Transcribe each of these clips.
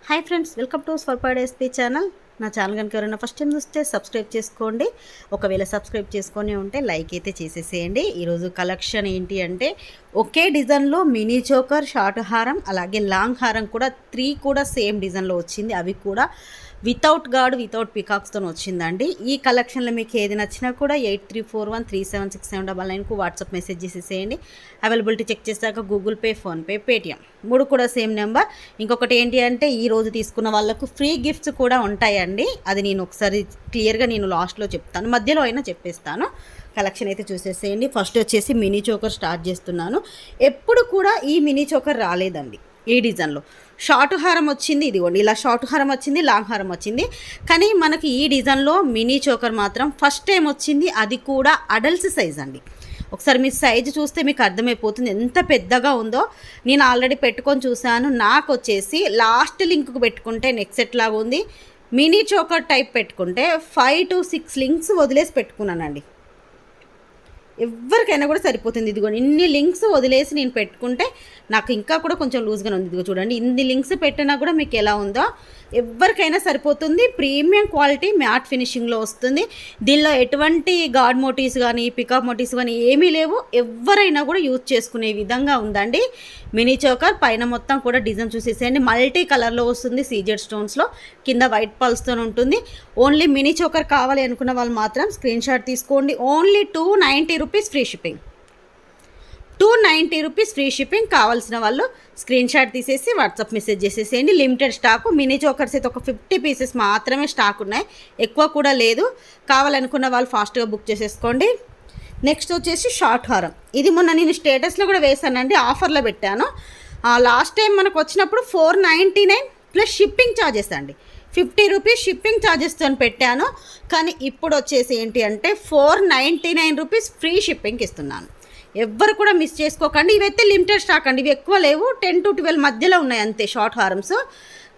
Hi friends, welcome to స్వల్ప SP channel. నా channel కనుక ఎవరైనా ఫస్ట్ టైం చూస్తే సబ్స్క్రైబ్ చేసుకోండి. ఒకవేళ సబ్స్క్రైబ్ చేసుకొని ఉంటే లైక్ అయితే చేసేసేయండి. ఈరోజు కలెక్షన్ ఏంటి అంటే ఒకే డిజైన్లో మినీ చోకర్, షార్ట్ హారం, అలాగే లాంగ్ హారం కూడా 3 కూడా సేమ్ డిజైన్లో వచ్చింది. అవి కూడా వితౌట్ గార్డ్, వితౌట్ పికాక్స్తో వచ్చిందండి. ఈ కలెక్షన్లో మీకు ఏది నచ్చినా కూడా 8341376799కు వాట్సాప్ మెసేజ్ చేసేసేయండి. అవైలబిలిటీ చెక్ చేశాక గూగుల్ పే, ఫోన్పే, పేటిఎం 3 కూడా సేమ్ నెంబర్. ఇంకొకటి ఏంటి అంటే ఈరోజు తీసుకున్న వాళ్ళకు ఫ్రీ గిఫ్ట్స్ కూడా ఉంటాయండి. అది నేను ఒకసారి క్లియర్గా లాస్ట్లో చెప్తాను, మధ్యలో అయినా చెప్పేస్తాను. కలెక్షన్ అయితే చూసేసేయండి. ఫస్ట్ వచ్చేసి మినీ చోకర్ స్టార్ట్ చేస్తున్నాను. ఎప్పుడు కూడా ఈ మినీ చోకర్ రాలేదండి ఈ డిజైన్లో. షార్ట్ హారం వచ్చింది, ఇదిగోండి ఇలా షార్ట్ హారం వచ్చింది, లాంగ్ హారం వచ్చింది. కానీ మనకి ఈ డిజైన్లో మినీ చోకర్ మాత్రం ఫస్ట్ టైం వచ్చింది. అది కూడా అడల్ట్స్ సైజ్ అండి. ఒకసారి మీ సైజు చూస్తే మీకు అర్థమైపోతుంది ఎంత పెద్దగా ఉందో. నేను ఆల్రెడీ పెట్టుకొని చూశాను. నాకు వచ్చేసి లాస్ట్ లింక్కు పెట్టుకుంటే నెక్ సెట్ లాగా ఉంది. మినీ చోకర్ టైప్ పెట్టుకుంటే 5 to 6 లింక్స్ వదిలేసి పెట్టుకున్నానండి. ఎవరికైనా కూడా సరిపోతుంది. ఇదిగో ఇన్ని లింక్స్ వదిలేసి నేను పెట్టుకుంటే నాకు ఇంకా కూడా కొంచెం లూజ్గానే ఉంది. ఇదిగో చూడండి, ఇన్ని లింక్స్ పెట్టినా కూడా మీకు ఎలా ఉందో ఎవరికైనా సరిపోతుంది. ప్రీమియం క్వాలిటీ మ్యాట్ ఫినిషింగ్లో వస్తుంది. దీనిలో ఎటువంటి గాడ్ మోటివ్స్ కానీ, పికప్ మోటివ్స్ కానీ ఏమీ లేవు. ఎవరైనా కూడా యూజ్ చేసుకునే విధంగా ఉందండి. మినీ చోకర్ పైన మొత్తం కూడా డిజైన్ చూసేసేయండి. మల్టీ కలర్లో వస్తుంది, సీజెడ్ స్టోన్స్లో, కింద వైట్ పల్స్తో ఉంటుంది. ఓన్లీ మినీ చోకర్ కావాలి అనుకున్న వాళ్ళు మాత్రం స్క్రీన్ షాట్ తీసుకోండి. Only 290 rupees free shipping. 290 rupees free shipping. కావాల్సిన వాళ్ళు స్క్రీన్ షాట్ తీసేసి వాట్సాప్ మెసేజ్ చేసేసేయండి. Limited stock. మినీ చోకర్స్ అయితే ఒక 50 పీసెస్ మాత్రమే స్టాక్ ఉన్నాయి, ఎక్కువ కూడా లేదు. కావాలనుకున్న వాళ్ళు ఫాస్ట్గా బుక్ చేసేసుకోండి. నెక్స్ట్ వచ్చేసి షార్ట్ హారం. ఇది మొన్న నేను స్టేటస్లో కూడా వేసానండి, ఆఫర్లో పెట్టాను. లాస్ట్ టైం మనకు వచ్చినప్పుడు 499 ప్లస్ షిప్పింగ్ ఛార్జెస్ అండి. 50 రూపీస్ షిప్పింగ్ ఛార్జెస్తో పెట్టాను. కానీ ఇప్పుడు వచ్చేసి ఏంటి అంటే 499 రూపీస్ ఫ్రీ షిప్పింగ్కి ఇస్తున్నాను. ఎవ్వరు కూడా మిస్ చేసుకోకండి. ఇవైతే లిమిటెడ్ స్టాక్ అండి, ఇవి ఎక్కువ లేవు. 10 to 12 మధ్యలో ఉన్నాయి అంతే షార్ట్ హారమ్స్.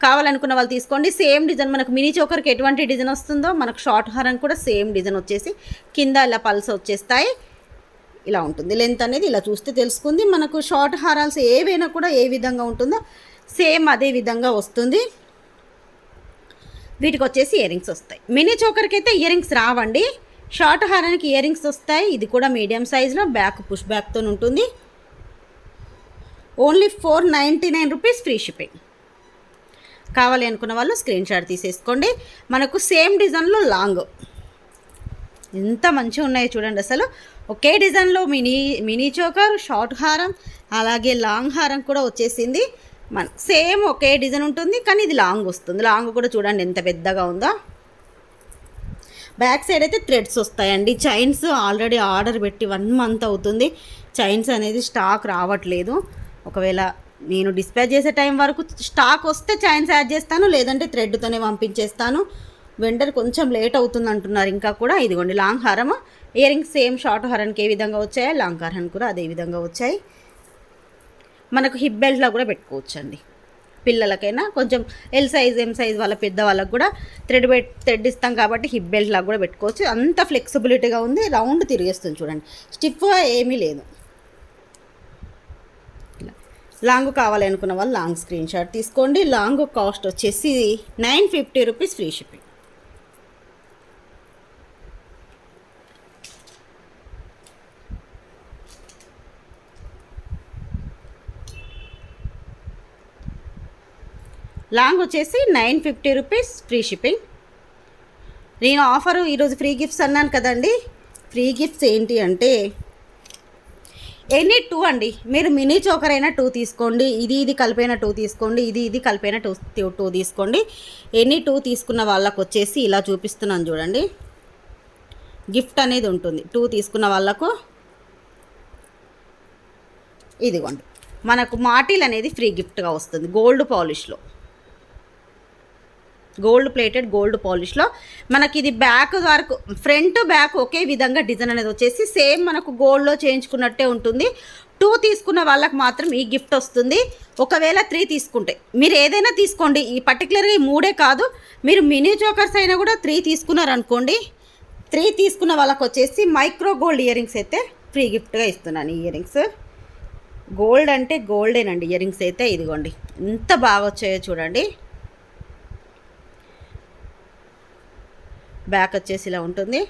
కావాలనుకున్న వాళ్ళు తీసుకోండి. సేమ్ డిజైన్ మనకు మినీ చోకర్కి ఎటువంటి డిజైన్ వస్తుందో మనకు షార్ట్ హారం కూడా సేమ్ డిజైన్ వచ్చేసి కింద ఇలా పల్స్ వచ్చేస్తాయి. ఇలా ఉంటుంది. లెంత్ అనేది ఇలా చూస్తే తెలుసుకుంది. మనకు షార్ట్ హారాల్స్ ఏవైనా కూడా ఏ విధంగా ఉంటుందో సేమ్ అదే విధంగా వస్తుంది. వీటికి వచ్చేసి ఇయర్ రింగ్స్ వస్తాయి. మినీ చోకర్కి అయితే ఇయర్ రింగ్స్ రావండి, షార్ట్ హారానికి ఇయర్ రింగ్స్ వస్తాయి. ఇది కూడా మీడియం సైజులో బ్యాక్ పుష్ బ్యాక్తో ఉంటుంది. Only 499 rupees free shipping. కావాలి అనుకున్న వాళ్ళు స్క్రీన్ షాట్ తీసేసుకోండి. మనకు సేమ్ డిజైన్లో లాంగ్ ఎంత మంచిగా ఉన్నాయో చూడండి. అసలు ఒకే డిజైన్లో మినీ చోకర్, షార్ట్ హారం, అలాగే లాంగ్ హారం కూడా వచ్చేసింది. మన సేమ్ ఒకే డిజైన్ ఉంటుంది, కానీ ఇది లాంగ్ వస్తుంది. లాంగ్ కూడా చూడండి ఎంత పెద్దగా ఉందో. బ్యాక్ సైడ్ అయితే థ్రెడ్స్ వస్తాయండి. చైన్స్ ఆల్రెడీ ఆర్డర్ పెట్టి 1 month అవుతుంది. చైన్స్ అనేది స్టాక్ రావట్లేదు. ఒకవేళ నేను డిస్పాచ్ చేసే టైం వరకు స్టాక్ వస్తే చైన్స్ యాడ్ చేస్తాను, లేదంటే థ్రెడ్తోనే పంపించేస్తాను. వెండర్ కొంచెం లేట్ అవుతుంది అంటున్నారు ఇంకా కూడా. ఇదిగోండి లాంగ్ హారం. ఇయర్ రింగ్స్ సేమ్ షార్ట్ హారానికి ఏ విధంగా వచ్చాయో లాంగ్ హారం కూడా అదే విధంగా వచ్చాయి. మనకు హిప్ బెల్ట్లా కూడా పెట్టుకోవచ్చు అండి. పిల్లలకైనా కొంచెం ఎల్ సైజ్, ఎం సైజ్ వాళ్ళ పెద్దవాళ్ళకు కూడా థ్రెడ్ ఇస్తాం కాబట్టి హిప్ బెల్ట్ లాగా కూడా పెట్టుకోవచ్చు. అంత ఫ్లెక్సిబిలిటీగా ఉంది. రౌండ్ తిరిగేస్తుంది చూడండి, స్టిఫ్గా ఏమీ లేదు. లాంగ్ కావాలి అనుకున్న వాళ్ళు లాంగ్ స్క్రీన్ షాట్ తీసుకోండి. లాంగ్ కాస్ట్ వచ్చేసి 950 రూపీస్ ఫ్రీ షిప్పింగ్. లాంగ్ వచ్చేసి 950 రూపీస్ ఫ్రీ షిప్పింగ్. నేను ఆఫరు ఈరోజు ఫ్రీ గిఫ్ట్స్ అన్నాను కదండి. ఫ్రీ గిఫ్ట్స్ ఏంటి అంటే ఎనీ 2 అండి. మీరు మినీ చోకర్ అయినా 2 తీసుకోండి, ఇది కలిపైన 2 తీసుకోండి, ఇది కలిపైన 2 తీసుకోండి. ఎనీ 2 తీసుకున్న వాళ్ళకు వచ్చేసి ఇలా చూపిస్తున్నాను చూడండి, గిఫ్ట్ అనేది ఉంటుంది. 2 తీసుకున్న వాళ్ళకు ఇదిగోండి మనకు మాటిల్ అనేది ఫ్రీ గిఫ్ట్గా వస్తుంది. గోల్డ్ పాలిష్లో, గోల్డ్ ప్లేటెడ్ గోల్డ్ పాలిష్లో మనకి ఇది బ్యాక్ వరకు, ఫ్రంట్ బ్యాక్ ఒకే విధంగా డిజైన్ అనేది వచ్చేసి సేమ్ మనకు గోల్డ్లో చేయించుకున్నట్టే ఉంటుంది. 2 తీసుకున్న వాళ్ళకి మాత్రం ఈ గిఫ్ట్ వస్తుంది. ఒకవేళ 3 తీసుకుంటే మీరు ఏదైనా తీసుకోండి, ఈ పర్టికులర్గా ఈ 3 కాదు, మీరు మినీ చోకర్స్ అయినా కూడా 3 తీసుకున్నారనుకోండి. 3 తీసుకున్న వాళ్ళకి వచ్చేసి మైక్రో గోల్డ్ ఇయర్ రింగ్స్ అయితే ఫ్రీ గిఫ్ట్గా ఇస్తున్నాను. ఇయర్ రింగ్స్ గోల్డ్ అంటే గోల్డేనండి. ఇయర్ రింగ్స్ అయితే ఇదిగోండి ఎంత బాగా వచ్చాయో చూడండి. బ్యాక్ వచ్చేసి ఇలా ఉంటుంది.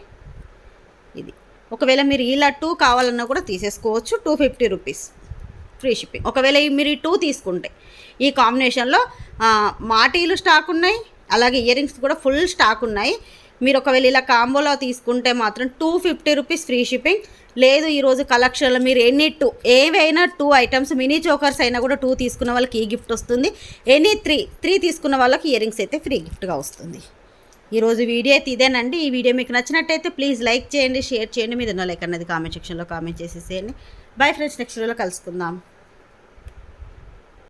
ఇది ఒకవేళ మీరు ఇలా 2 కావాలన్నా కూడా తీసేసుకోవచ్చు. 250 రూపీస్ ఫ్రీ షిప్పింగ్. ఒకవేళ మీరు ఈ 2 తీసుకుంటే ఈ కాంబినేషన్లో మాటీలు స్టాక్ ఉన్నాయి, అలాగే ఇయర్ రింగ్స్ కూడా ఫుల్ స్టాక్ ఉన్నాయి. మీరు ఒకవేళ ఇలా కాంబోలో తీసుకుంటే మాత్రం 250 రూపీస్ ఫ్రీ షిప్పింగ్. లేదు ఈరోజు కలెక్షన్లో మీరు ఏవైనా 2 ఐటమ్స్ మినీ చోకర్స్ అయినా కూడా 2 తీసుకున్న వాళ్ళకి ఈ గిఫ్ట్ వస్తుంది. ఎనీ 3 తీసుకున్న వాళ్ళకి ఇయర్ రింగ్స్ అయితే ఫ్రీ గిఫ్ట్గా వస్తుంది. ఈరోజు వీడియో అయితే ఇదేనండి. ఈ వీడియో మీకు నచ్చినట్టయితే ప్లీజ్ లైక్ చేయండి, షేర్ చేయండి. మీద లైక్ అన్నది కామెంట్ సెక్షన్లో కామెంట్ చేసేసేయండి. బై ఫ్రెండ్స్, నెక్స్ట్ వీడియోలో కలుసుకుందాం.